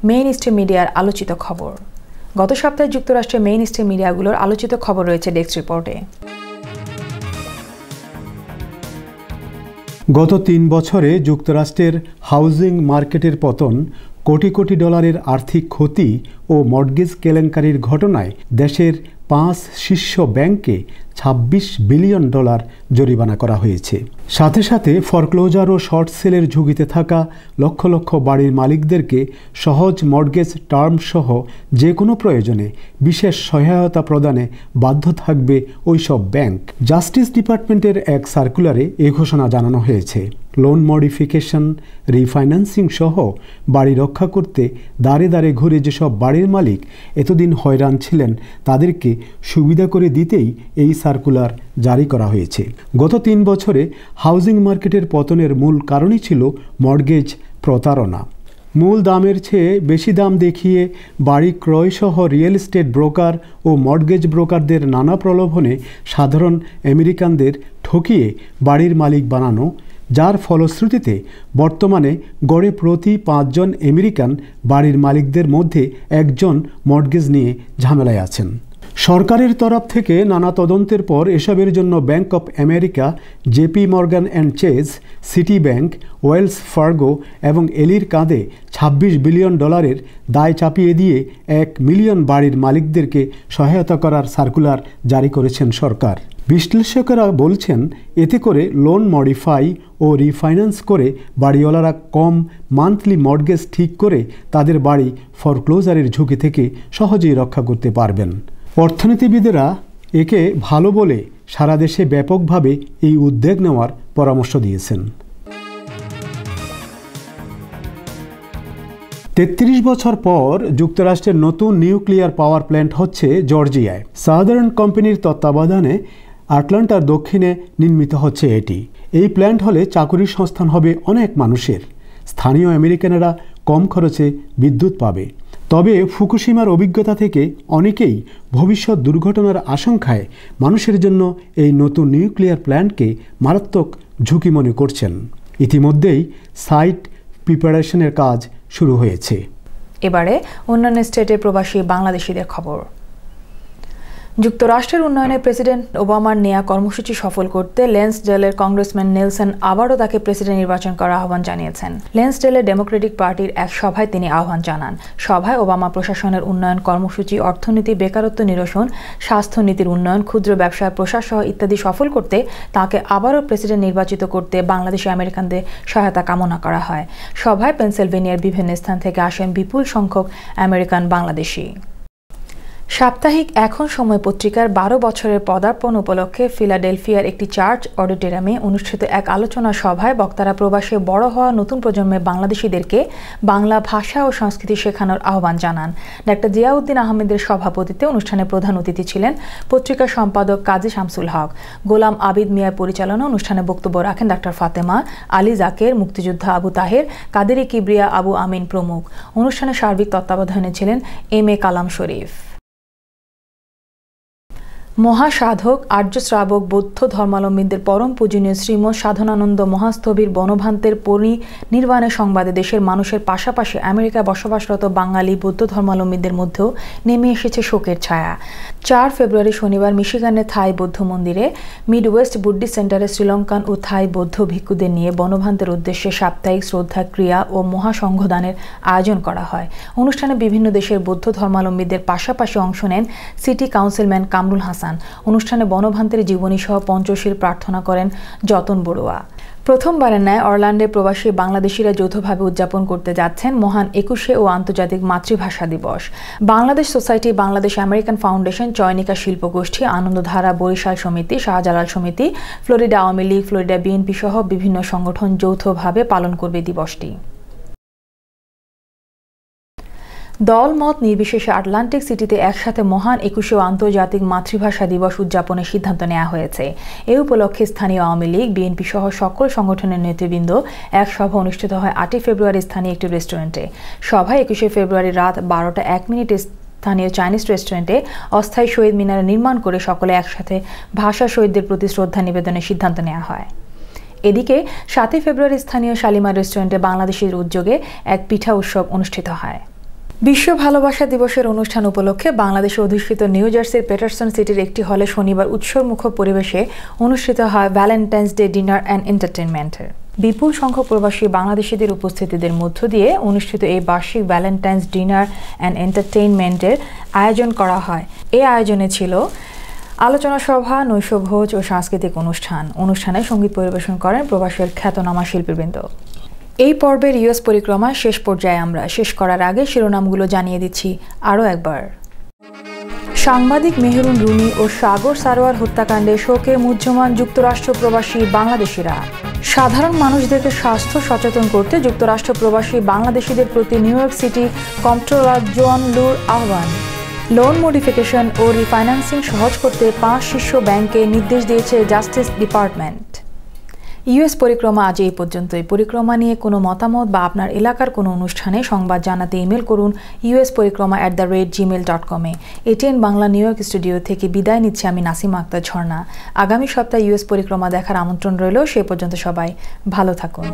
Main stream মিডিয়ার আলোচিত খবর। গত সপ্তাহে যুক্তরাষ্ট্রের মেইন স্ট্রিম মিডিয়াগুলোর আলোচিত খবর রয়েছে ডেস্ক রিপোর্টে। গত ৩ বছরে যুক্তরাষ্ট্রের হাউজিং মার্কেটের পতন, কোটি কোটি ডলারের আর্থিক ক্ষতি ও মর্টগেজ কেলেঙ্কারির ঘটনায় দেশের ৫ শীর্ষ ব্যাংককে $২৬ বিলিয়ন জরিমানা করা হয়েছে। সাথে সাথে ফরক্লোজার ও শর্ট সেলের ঝুঁকিতে থাকা লক্ষ লক্ষ বাড়ির মালিকদেরকে সহজ মর্টগেজ টার্ম সহ যে কোনো প্রয়োজনে বিশেষ সহায়তা প্রদানে বাধ্য থাকবে ওইসব ব্যাংক। জাস্টিস ডিপার্টমেন্টের এক সার্কুলারে এ ঘোষণা জানানো হয়েছে। লোন মডিফিকেশন, রিফাইন্যান্সিং সহ বাড়ি রক্ষা করতে দাঁড়ে দাঁড়ে ঘুরে যেসব বাড়ির মালিক এতদিন হয়রান ছিলেন তাদেরকে সুবিধা করে দিতেই এই সার্কুলার জারি করা হয়েছে। গত ৩ বছরে হাউজিং মার্কেটের পতনের মূল কারণই ছিল মর্টগেজ প্রতারণা। মূল দামের চেয়ে বেশি দাম দেখিয়ে বাড়ি ক্রয়সহ রিয়েল এস্টেট ব্রোকার ও মর্টগেজ ব্রোকারদের নানা প্রলোভনে সাধারণ আমেরিকানদের ঠকিয়ে বাড়ির মালিক বানানো, যার ফলশ্রুতিতে বর্তমানে গড়ে প্রতি ৫ জন আমেরিকান বাড়ির মালিকদের মধ্যে একজন মর্টগেজ নিয়ে ঝামেলায় আছেন। সরকারের তরফ থেকে নানা তদন্তের পর এসবের জন্য Bank of America, JP Morgan and Chase, Citibank, Wells Fargo এবং এলির কাঁধে $২৬ বিলিয়ন দায় চাপিয়ে দিয়ে ১ মিলিয়ন বাড়ির মালিকদেরকে সহায়তা করার সার্কুলার জারি করেছেন সরকার। বিশ্লেষকেরা বলছেন, এতে করে লোন মডিফাই ও রিফাইন্যান্স করে বাড়িওয়ালারা কম মান্থলি মর্টগেজ ঠিক করে তাদের বাড়ি ফরক্লোজারের ঝুঁকি থেকে সহজেই রক্ষা করতে পারবেন। অর্থনীতিবিদেরা একে ভালো বলে সারা দেশে ব্যাপকভাবে এই উদ্যোগ নেওয়ার পরামর্শ দিয়েছেন। ৩৩ বছর পর যুক্তরাষ্ট্রের নতুন নিউক্লিয়ার পাওয়ার প্ল্যান্ট হচ্ছে জর্জিয়ায়। সাদার্ন কোম্পানির তত্ত্বাবধানে আটলান্টার দক্ষিণে নির্মিত হচ্ছে এটি। এই প্ল্যান্ট হলে চাকুরির সংস্থান হবে অনেক মানুষের। স্থানীয় আমেরিকানেরা কম খরচে বিদ্যুৎ পাবে। তবে ফুকুশিমার অভিজ্ঞতা থেকে অনেকেই ভবিষ্যৎ দুর্ঘটনার আশঙ্কায় মানুষের জন্য এই নতুন নিউক্লিয়ার প্ল্যান্টকে মারাত্মক ঝুঁকি মনে করছেন। ইতিমধ্যেই সাইট প্রিপারেশনের কাজ শুরু হয়েছে। এবারে অন্যান্য স্টেটের প্রবাসী বাংলাদেশিদের খবর। যুক্তরাষ্ট্রের উন্নয়নে প্রেসিডেন্ট ওবামার নেয়া কর্মসূচি সফল করতে লেন্সডেলের কংগ্রেসম্যান নেলসন আবারও তাকে প্রেসিডেন্ট নির্বাচন করার আহ্বান জানিয়েছেন। লেন্সডেলের ডেমোক্রেটিক পার্টির এক সভায় তিনি আহ্বান জানান। সভায় ওবামা প্রশাসনের উন্নয়ন কর্মসূচি, অর্থনীতি, বেকারত্ব নিরসন, স্বাস্থ্যনীতির উন্নয়ন, ক্ষুদ্র ব্যবসার প্রসার সহ ইত্যাদি সফল করতে তাকে আবারও প্রেসিডেন্ট নির্বাচিত করতে বাংলাদেশি আমেরিকানদের সহায়তা কামনা করা হয়। সভায় পেনসিলভেনিয়ার বিভিন্ন স্থান থেকে আসেন বিপুল সংখ্যক আমেরিকান বাংলাদেশি। সাপ্তাহিক এখন সময় পত্রিকার ১২ বছরের পদার্পণ উপলক্ষে ফিলাডেলফিয়ার একটি চার্চ অডিটোরিয়ামে অনুষ্ঠিত এক আলোচনা সভায় বক্তারা প্রবাসে বড় হওয়া নতুন প্রজন্মের বাংলাদেশিদেরকে বাংলা ভাষা ও সংস্কৃতি শেখানোর আহ্বান জানান। ডাক্তার জিয়াউদ্দিন আহমেদের সভাপতিত্বে অনুষ্ঠানে প্রধান অতিথি ছিলেন পত্রিকার সম্পাদক কাজী শামসুল হক। গোলাম আবিদ মিয়ার পরিচালনা অনুষ্ঠানে বক্তব্য রাখেন ডাক্তার ফাতেমা, আলী জাকের, মুক্তিযোদ্ধা আবু তাহের, কাদেরি কিবরিয়া, আবু আমিন প্রমুখ। অনুষ্ঠানে সার্বিক তত্ত্বাবধানে ছিলেন এম.এ. কালাম শরীফ। মহাসাধক, আর্য শ্রাবক, বৌদ্ধ ধর্মাবলম্বীদের পরম পূজনীয় শ্রীমৎ সাধনানন্দ মহাস্থবির বনভান্তের পরিনির্বাণের সংবাদে দেশের মানুষের পাশাপাশি আমেরিকায় বসবাসরত বাঙালি বৌদ্ধ ধর্মাবলম্বীদের মধ্যেও নেমে এসেছে শোকের ছায়া। ৪ ফেব্রুয়ারি শনিবার মিশিগানের থাই বৌদ্ধ মন্দিরে মিডওয়েস্ট বুদ্ধিস্ট সেন্টারে শ্রীলঙ্কান ও থাই বৌদ্ধ ভিক্ষুদের নিয়ে বনভান্তের উদ্দেশ্যে সাপ্তাহিক শ্রদ্ধা ক্রিয়া ও মহাসংঘদানের আয়োজন করা হয়। অনুষ্ঠানে বিভিন্ন দেশের বৌদ্ধ ধর্মাবলম্বীদের পাশাপাশি অংশ নেন সিটি কাউন্সিলম্যান কামরুল হাসান। অনুষ্ঠানে বনভান্তের জীবনী সহ পঞ্চশীল প্রার্থনা করেন যতন বড়ুয়া। প্রথমবারের ন্যায় অরল্যান্ডে প্রবাসী বাংলাদেশিরা যৌথভাবে উদযাপন করতে যাচ্ছেন মহান ২১শে ও আন্তর্জাতিক মাতৃভাষা দিবস। Bangladesh society, Bangladesh American foundation, Chayanika শিল্পগোষ্ঠী, আনন্দধারা বরিশাল সমিতি, শাহজালাল সমিতি, Florida Awami League, Florida BNP সহ বিভিন্ন সংগঠন যৌথভাবে পালন করবে দিবসটি। দলমত নির্বিশেষে আটলান্টিক সিটিতে একসাথে মহান ২১শে আন্তর্জাতিক মাতৃভাষা দিবস উদযাপনের সিদ্ধান্ত নেওয়া হয়েছে। এ উপলক্ষে স্থানীয় আওয়ামী লীগ, বিএনপি সহ সকল সংগঠনের নেতৃবৃন্দ এক সভা অনুষ্ঠিত হয় ৮ই ফেব্রুয়ারি স্থানীয় একটি রেস্টুরেন্টে। সভায় ২১শে ফেব্রুয়ারি রাত ১২টা ১ স্থানীয় চাইনিজ রেস্টুরেন্টে অস্থায়ী শহীদ মিনার নির্মাণ করে সকলে একসাথে ভাষা শহীদদের প্রতি শ্রদ্ধা নিবেদনের সিদ্ধান্ত নেওয়া হয়। এদিকে ৭ই ফেব্রুয়ারি স্থানীয় শালিমার রেস্টুরেন্টে বাংলাদেশের উদ্যোগে এক পিঠা উৎসব অনুষ্ঠিত হয়। বিশ্ব ভালোবাসা দিবসের অনুষ্ঠান উপলক্ষে বাংলাদেশে অধিষ্ঠিত নিউ জার্সির পেটারসন সিটির একটি হলে শনিবার উৎসবমুখর পরিবেশে অনুষ্ঠিত হয় ভ্যালেন্টাইন্স ডে ডিনার অ্যান্ড এন্টারটেইনমেন্টের। বিপুল সংখ্যক প্রবাসী বাংলাদেশিদের উপস্থিতিদের মধ্য দিয়ে অনুষ্ঠিত এই বার্ষিক ভ্যালেন্টাইন্স ডিনার অ্যান্ড এন্টারটেইনমেন্টের আয়োজন করা হয়। এই আয়োজনে ছিল আলোচনা সভা, নৈশভোজ ও সাংস্কৃতিক অনুষ্ঠানে সঙ্গীত পরিবেশন করেন প্রবাসের খ্যাতনামা শিল্পীবৃন্দ। এই পর্বের ইউএস পরিক্রমার শেষ পর্যায়ে আমরা শেষ করার আগে শিরোনামগুলো জানিয়ে দিচ্ছি আরও একবার। সাংবাদিক মেহেরুন রুমি ও সাগর সারোয়ার হত্যাকাণ্ডে শোকে মুহ্যমান যুক্তরাষ্ট্র প্রবাসী বাংলাদেশিরা। সাধারণ মানুষদেরকে স্বাস্থ্য সচেতন করতে যুক্তরাষ্ট্র প্রবাসী বাংলাদেশিদের প্রতি নিউ ইয়র্ক সিটি কম্পট্রোলার জন লুর আহ্বান। লোন মডিফিকেশন ও রিফাইন্যান্সিং সহজ করতে 5 শীর্ষ ব্যাংককে নির্দেশ দিয়েছে জাস্টিস ডিপার্টমেন্ট। ইউএস পরিক্রমা আজ এই পর্যন্তই। পরিক্রমা নিয়ে কোনো মতামত বা আপনার এলাকার কোনো অনুষ্ঠানে সংবাদ জানাতে ইমেল করুন usporikroma@gmail.com এ। ATN Bangla New York studio থেকে বিদায় নিচ্ছে আমি নাসিমা আক্তার ঝর্ণা। আগামী সপ্তাহে ইউএস পরিক্রমা দেখার আমন্ত্রণ রইল। সে পর্যন্ত সবাই ভালো থাকুন।